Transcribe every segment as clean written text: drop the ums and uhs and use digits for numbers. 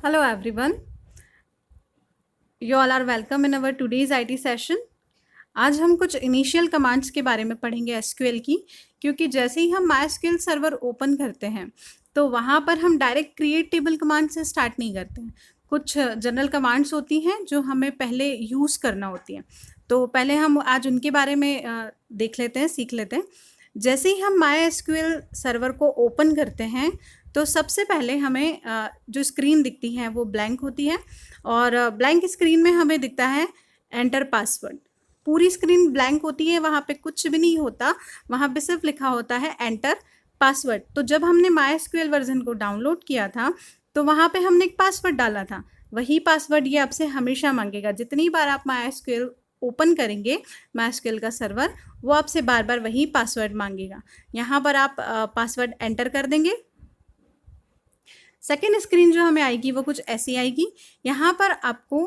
Hello everyone, you all are welcome in our today's IT session. आज हम कुछ initial commands के बारे में पढ़ेंगे एसक्यूएल की, क्योंकि जैसे ही हम मायस्क्यूएल सर्वर ओपन करते हैं तो वहाँ पर हम डायरेक्ट क्रिएट टेबल कमांड से स्टार्ट नहीं करते हैं। कुछ जनरल कमांड्स होती हैं जो हमें पहले यूज़ करना होती हैं, तो पहले हम आज उनके बारे में देख लेते हैं, सीख लेते हैं। जैसे ही हम मायस्क्यूएल सर्वर को ओपन करते हैं तो सबसे पहले हमें जो स्क्रीन दिखती है वो ब्लैंक होती है, और ब्लैंक स्क्रीन में हमें दिखता है एंटर पासवर्ड। पूरी स्क्रीन ब्लैंक होती है, वहाँ पे कुछ भी नहीं होता, वहाँ पे सिर्फ लिखा होता है एंटर पासवर्ड। तो जब हमने मायस्क्यूएल वर्जन को डाउनलोड किया था तो वहाँ पे हमने एक पासवर्ड डाला था, वही पासवर्ड ये आपसे हमेशा मांगेगा। जितनी बार आप मायस्क्यूएल ओपन करेंगे मायस्क्यूएल का सर्वर, वो आपसे बार बार वही पासवर्ड मांगेगा। यहाँ पर आप पासवर्ड एंटर कर देंगे। सेकेंड स्क्रीन जो हमें आएगी वो कुछ ऐसी आएगी। यहाँ पर आपको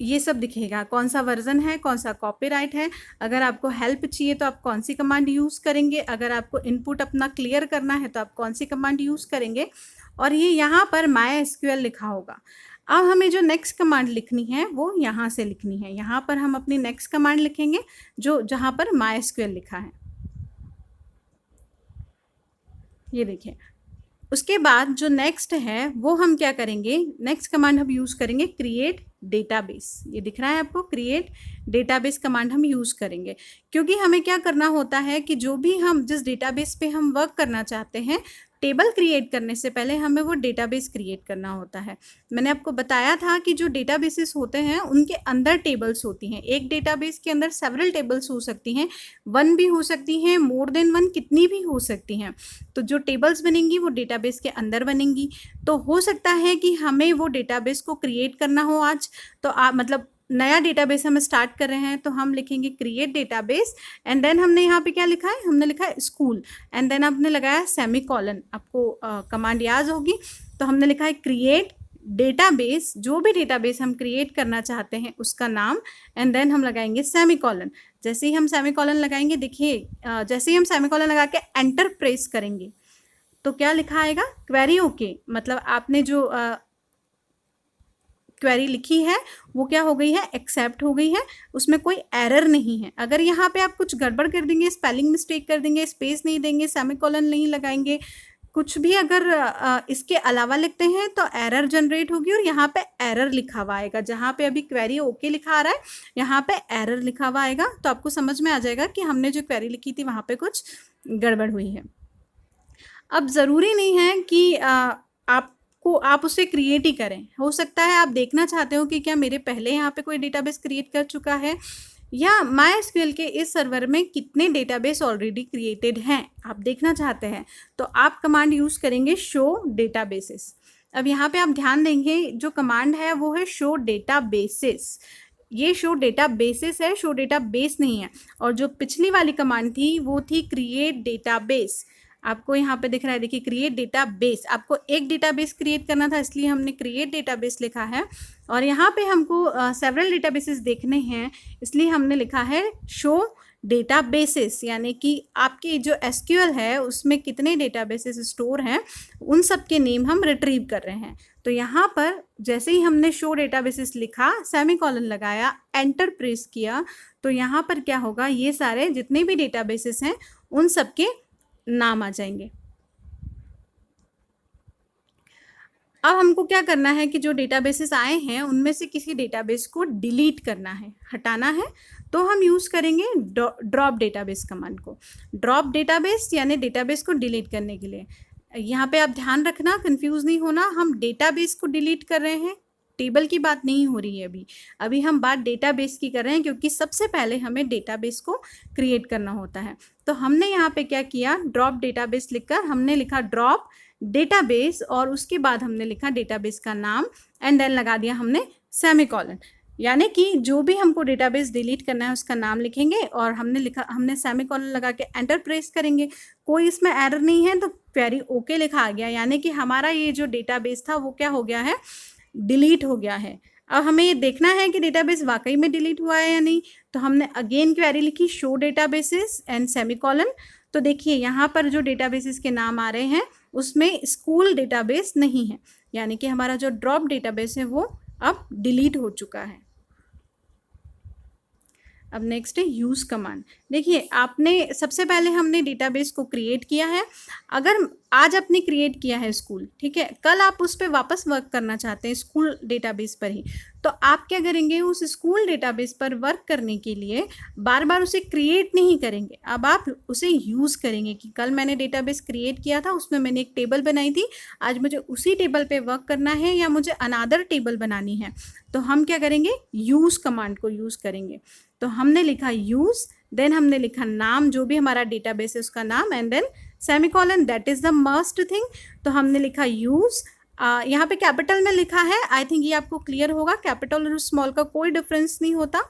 ये सब दिखेगा, कौन सा वर्जन है, कौन सा कॉपीराइट है, अगर आपको हेल्प चाहिए तो आप कौन सी कमांड यूज़ करेंगे, अगर आपको इनपुट अपना क्लियर करना है तो आप कौन सी कमांड यूज़ करेंगे, और ये यहाँ पर मायस्क्यूएल लिखा होगा। अब हमें जो नेक्स्ट कमांड लिखनी है वो यहाँ से लिखनी है। यहाँ पर हम अपनी नेक्स्ट कमांड लिखेंगे जहाँ पर मायस्क्यूएल लिखा है, ये देखिए। उसके बाद जो नेक्स्ट है वो हम क्या करेंगे, नेक्स्ट कमांड हम यूज़ करेंगे क्रिएट डेटाबेस। ये दिख रहा है आपको, क्रिएट डेटाबेस कमांड हम यूज़ करेंगे, क्योंकि हमें क्या करना होता है कि जो भी हम जिस डेटाबेस पे हम वर्क करना चाहते हैं, टेबल क्रिएट करने से पहले हमें वो डेटाबेस क्रिएट करना होता है। मैंने आपको बताया था कि जो डेटाबेसेस होते हैं उनके अंदर टेबल्स होती हैं। एक डेटाबेस के अंदर सेवरल टेबल्स हो सकती हैं, वन भी हो सकती हैं, मोर देन वन कितनी भी हो सकती हैं। तो जो टेबल्स बनेंगी वो डेटाबेस के अंदर बनेंगी। तो हो सकता है कि हमें वो डेटाबेस को क्रिएट करना हो आज, तो आप मतलब नया डेटाबेस हम स्टार्ट कर रहे हैं तो हम लिखेंगे क्रिएट डेटाबेस, एंड देन हमने यहाँ पे क्या लिखा है, हमने लिखा है स्कूल, एंड देन आपने लगाया सेमीकोलन। आपको कमांड याद होगी, तो हमने लिखा है क्रिएट डेटाबेस, जो भी डेटाबेस हम क्रिएट करना चाहते हैं उसका नाम, एंड देन हम लगाएंगे सेमीकोलन। जैसे ही हम सेमीकोलन लगाएंगे, देखिए जैसे ही हम सेमीकोलन लगा के एंटर प्रेस करेंगे तो क्या लिखा आएगा, क्वेरी ओके। मतलब आपने जो क्वेरी लिखी है वो क्या हो गई है, एक्सेप्ट हो गई है, उसमें कोई एरर नहीं है। अगर यहाँ पे आप कुछ गड़बड़ कर देंगे, स्पेलिंग मिस्टेक कर देंगे, स्पेस नहीं देंगे, सेमीकोलन नहीं लगाएंगे, कुछ भी अगर इसके अलावा लिखते हैं तो एरर जनरेट होगी, और यहाँ पे एरर लिखा हुआ आएगा। जहाँ पे अभी क्वेरी ओके लिखा आ रहा है, यहाँ पे एरर लिखा हुआ आएगा, तो आपको समझ में आ जाएगा कि हमने जो क्वेरी लिखी थी वहाँ पे कुछ गड़बड़ हुई है। अब ज़रूरी नहीं है कि आप उसे क्रिएट ही करें। हो सकता है आप देखना चाहते हो कि क्या मेरे पहले यहाँ पे कोई डेटाबेस क्रिएट कर चुका है, या मायस्क्यूएल के इस सर्वर में कितने डेटाबेस ऑलरेडी क्रिएटेड हैं, आप देखना चाहते हैं, तो आप कमांड यूज़ करेंगे शो डेटाबेसेस। अब यहाँ पे आप ध्यान देंगे, जो कमांड है वो है शो डेटाबेसेस। ये शो डेटाबेसेस है, शो डेटाबेस नहीं है। और जो पिछली वाली कमांड थी वो थी क्रिएट डेटाबेस। आपको यहाँ पे दिख रहा है, देखिए क्रिएट डेटाबेस। आपको एक डेटाबेस क्रिएट करना था, इसलिए हमने क्रिएट डेटाबेस लिखा है, और यहाँ पे हमको सेवरल डेटाबेसेस देखने हैं, इसलिए हमने लिखा है शो डेटाबेसेस। यानी कि आपकी जो एसक्यूएल है उसमें कितने डेटाबेसेस स्टोर हैं, उन सब के नेम हम रिट्रीव कर रहे हैं। तो यहाँ पर जैसे ही हमने शो डेटाबेसेस लिखा, सेमीकोलन लगाया, एंटर प्रेस किया, तो यहाँ पर क्या होगा, ये सारे जितने भी डेटाबेसेस हैं उन सब के नाम आ जाएंगे। अब हमको क्या करना है कि जो डेटाबेसेस आए हैं उनमें से किसी डेटाबेस को डिलीट करना है, हटाना है, तो हम यूज़ करेंगे ड्रॉप डेटाबेस कमांड को। ड्रॉप डेटाबेस यानी डेटाबेस को डिलीट करने के लिए। यहाँ पे आप ध्यान रखना, कंफ्यूज नहीं होना, हम डेटाबेस को डिलीट कर रहे हैं, टेबल की बात नहीं हो रही है। अभी हम बात डेटाबेस की कर रहे हैं, क्योंकि सबसे पहले हमें डेटाबेस को क्रिएट करना होता है। तो हमने यहाँ पे क्या किया, ड्रॉप डेटाबेस लिखकर हमने लिखा ड्रॉप डेटाबेस, और उसके बाद हमने लिखा डेटाबेस का नाम, एंड देन लगा दिया हमने सेमीकोलन। यानी कि जो भी हमको डेटाबेस डिलीट करना है उसका नाम लिखेंगे, और हमने सेमीकोलन लगा के एंटर प्रेस करेंगे। कोई इसमें एरर नहीं है तो क्वेरी ओके लिखा आ गया, यानी कि हमारा ये जो डेटाबेस था वो क्या हो गया है, डिलीट हो गया है। अब हमें ये देखना है कि डेटाबेस वाकई में डिलीट हुआ है या नहीं, तो हमने अगेन क्वेरी लिखी शो डेटाबेसेस एंड सेमीकोलन। तो देखिए यहाँ पर जो डेटाबेसेस के नाम आ रहे हैं उसमें स्कूल डेटाबेस नहीं है, यानी कि हमारा जो ड्रॉप डेटाबेस है वो अब डिलीट हो चुका है। अब नेक्स्ट है यूज़ कमांड। देखिए आपने सबसे पहले हमने डेटाबेस को क्रिएट किया है। अगर आज आपने क्रिएट किया है स्कूल, ठीक है, कल आप उस पर वापस वर्क करना चाहते हैं स्कूल डेटाबेस पर ही, तो आप क्या करेंगे, उस स्कूल डेटाबेस पर वर्क करने के लिए बार बार उसे क्रिएट नहीं करेंगे, अब आप उसे यूज़ करेंगे कि कल मैंने डेटाबेस क्रिएट किया था, उसमें मैंने एक टेबल बनाई थी, आज मुझे उसी टेबल पे वर्क करना है या मुझे अनदर टेबल बनानी है, तो हम क्या करेंगे, यूज़ कमांड को यूज़ करेंगे। तो हमने लिखा यूज़, देन हमने लिखा नाम, जो भी हमारा डेटाबेस है उसका नाम, and then semicolon, that is the must thing. तो हमने लिखा यूज़, यहाँ पे कैपिटल में लिखा है, आई थिंक ये आपको क्लियर होगा, कैपिटल और स्मॉल का कोई डिफरेंस नहीं होता,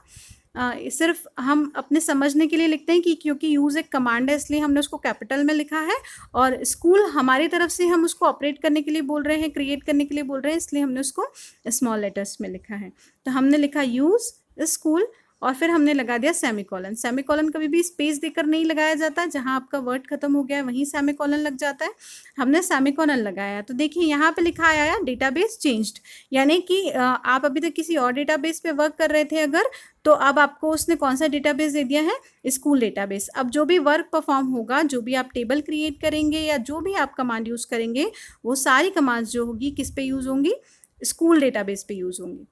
सिर्फ हम अपने समझने के लिए लिखते हैं कि क्योंकि यूज़ एक कमांड है इसलिए हमने उसको कैपिटल में लिखा है, और स्कूल हमारी तरफ से हम उसको ऑपरेट करने के लिए बोल रहे हैं, क्रिएट करने के लिए बोल रहे हैं, इसलिए हमने उसको स्मॉल लेटर्स में लिखा है। तो हमने लिखा यूज़ स्कूल, और फिर हमने लगा दिया सेमीकोलन। सेमीकोलन कभी भी स्पेस देकर नहीं लगाया जाता, जहाँ आपका वर्ड खत्म हो गया है वहीं सेमीकोलन लग जाता है, हमने सेमीकोलन लगाया। तो देखिए यहाँ पे लिखा आया डेटाबेस चेंज्ड, यानी कि आप अभी तक किसी और डेटाबेस पे वर्क कर रहे थे अगर, तो अब आपको उसने कौन सा डेटाबेस दे दिया है, स्कूल डेटाबेस। अब जो भी वर्क परफॉर्म होगा, जो भी आप टेबल क्रिएट करेंगे या जो भी आप कमांड यूज़ करेंगे, वो सारी कमांड्स जो होगी किस पे यूज़ होंगी, स्कूल डेटाबेस पे यूज़ होंगी।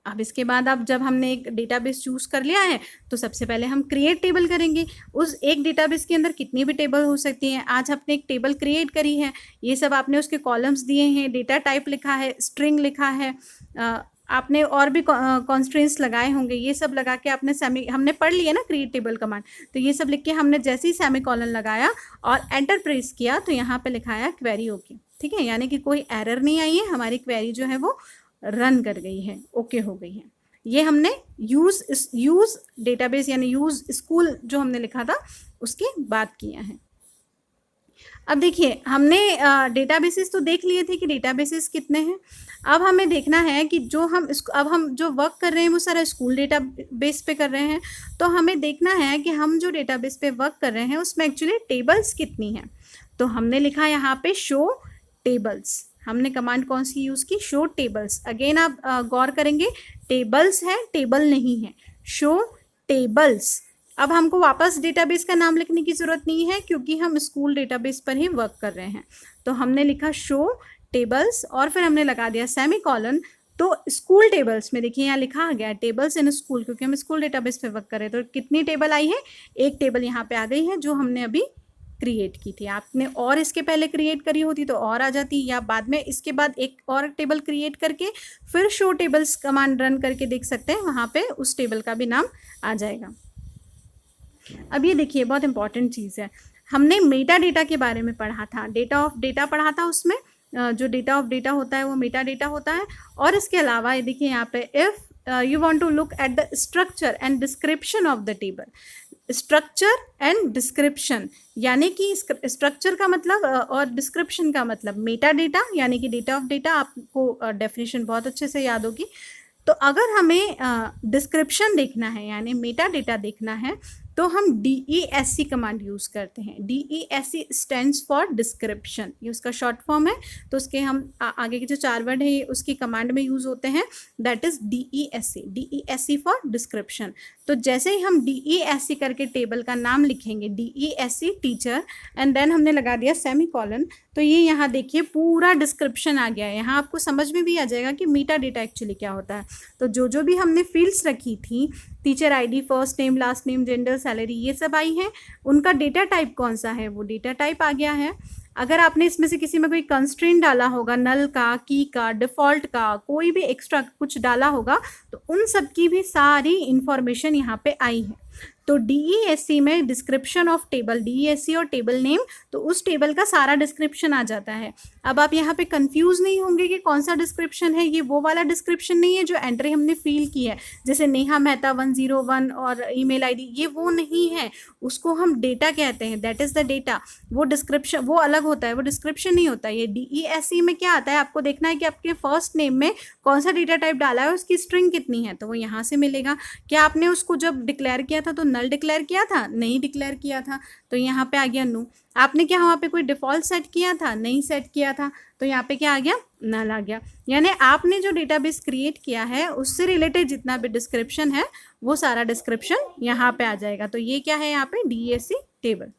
अब इसके बाद अब जब हमने एक डेटाबेस चूज़ कर लिया है, तो सबसे पहले हम क्रिएट टेबल करेंगे। उस एक डेटाबेस के अंदर कितनी भी टेबल हो सकती हैं, आज आपने एक टेबल क्रिएट करी है, ये सब आपने उसके कॉलम्स दिए हैं, डेटा टाइप लिखा है, स्ट्रिंग लिखा है, आपने और भी कॉन्स्ट्रेंट्स लगाए होंगे, ये सब लगा के आपने हमने पढ़ लिया ना क्रिएट टेबल कमांड, तो ये सब लिख के हमने जैसे ही सेमीकोलन लगाया और एंटर प्रेस किया, तो यहाँ पे लिखा है क्वेरी ओके, ठीक है, यानी कि कोई एरर नहीं आई है, हमारी क्वेरी जो है वो रन कर गई है, ओके हो गई है। ये हमने यूज़ डेटाबेस यानी यूज़ स्कूल जो हमने लिखा था उसकी बात किया है। अब देखिए हमने डेटाबेसेस तो देख लिए थे कि डेटाबेसेस कितने हैं, अब हमें देखना है कि अब हम जो वर्क कर रहे हैं वो सारा स्कूल डेटाबेस पे कर रहे हैं, तो हमें देखना है कि हम जो डेटाबेस पे वर्क कर रहे हैं उसमें एक्चुअली टेबल्स कितनी हैं। तो हमने लिखा यहाँ पे शो टेबल्स, हमने कमांड कौन सी यूज़ की, शो टेबल्स। अगेन आप गौर करेंगे, टेबल्स है, टेबल नहीं है, शो टेबल्स। अब हमको वापस डेटाबेस का नाम लिखने की ज़रूरत नहीं है क्योंकि हम स्कूल डेटाबेस पर ही वर्क कर रहे हैं, तो हमने लिखा शो टेबल्स और फिर हमने लगा दिया सेमीकोलन। तो स्कूल टेबल्स में देखिए यहाँ लिखा आ गया टेबल्स इन स्कूल, क्योंकि हम स्कूल डेटाबेस पे वर्क कर रहे हैं, तो कितनी टेबल आई है, एक टेबल यहाँ पे आ गई है जो हमने अभी क्रिएट की थी। आपने और इसके पहले क्रिएट करी होती तो और आ जाती, या बाद में इसके बाद एक और टेबल क्रिएट करके फिर शो टेबल्स कमांड रन करके देख सकते हैं, वहाँ पे उस टेबल का भी नाम आ जाएगा। अब ये देखिए बहुत इंपॉर्टेंट चीज़ है, हमने मेटा डेटा के बारे में पढ़ा था, डेटा ऑफ डेटा पढ़ा था, उसमें जो डेटा ऑफ डेटा होता है वो मेटा डेटा होता है। और इसके अलावा ये देखिए यहाँ पे if you want to look at the structure and description of the table, structure and description, यानी कि स्ट्रक्चर का मतलब और डिस्क्रिप्शन का मतलब मेटा डेटा, यानी कि डेटा ऑफ डेटा, आपको डेफिनेशन बहुत अच्छे से याद होगी। तो अगर हमें डिस्क्रिप्शन देखना है यानी मेटा डेटा देखना है, तो हम DESC कमांड यूज़ करते हैं। DESC स्टैंड्स फॉर डिस्क्रिप्शन, ये उसका शॉर्ट फॉर्म है, तो उसके हम आगे के जो 4 वर्ड है ये उसकी कमांड में यूज़ होते हैं, that is DESC for description. तो जैसे ही हम DESC करके टेबल का नाम लिखेंगे, DESC टीचर, एंड देन हमने लगा दिया सेमीकोलन, तो ये यहाँ देखिए पूरा डिस्क्रिप्शन आ गया है। यहाँ आपको समझ में भी आ जाएगा कि मेटा डेटा एक्चुअली क्या होता है। तो जो भी हमने फील्ड्स रखी थी, teacher ID, first name, last name, gender, salary, ये सब आई हैं, उनका डेटा टाइप कौन सा है, वो डेटा टाइप आ गया है। अगर आपने इसमें से किसी में कोई कंस्ट्रेंट डाला होगा, नल का, की का, डिफ़ॉल्ट का, कोई भी एक्स्ट्रा कुछ डाला होगा, तो उन सब की भी सारी इंफॉर्मेशन यहाँ पे आई है। तो DESC में डिस्क्रिप्शन ऑफ टेबल, DESC और टेबल नेम, तो उस टेबल का सारा डिस्क्रिप्शन आ जाता है। अब आप यहाँ पे कंफ्यूज नहीं होंगे कि कौन सा डिस्क्रिप्शन है, ये वो वाला डिस्क्रिप्शन नहीं है जो एंट्री हमने फिल की है, जैसे नेहा मेहता 101 और ईमेल ID, ये वो नहीं है, उसको हम डेटा कहते हैं, दैट इज़ द डेटा। वो डिस्क्रिप्शन वो अलग होता है, वो डिस्क्रिप्शन नहीं होता है। ये DESC में क्या आता है, आपको देखना है कि आपके फर्स्ट नेम में कौन सा डेटा टाइप डाला है, उसकी स्ट्रिंग कितनी है, तो वो यहाँ से मिलेगा। क्या आपने उसको जब डिक्लेयर किया था तो नल डिक्लेयर किया था? नहीं डिक्लेयर किया था, तो यहाँ पे आ गया नो। आपने क्या वहाँ पे कोई डिफ़ॉल्ट सेट किया था? नहीं सेट किया था, तो यहाँ पे क्या आ गया? नल आ गया। यानी आपने जो डेटाबेस क्रिएट किया है उससे रिलेटेड जितना भी डिस्क्रिप्शन है वो सारा डिस्क्रिप्शन यहाँ पे आ जाएगा। तो ये क्या है यहाँ पे? DESC table.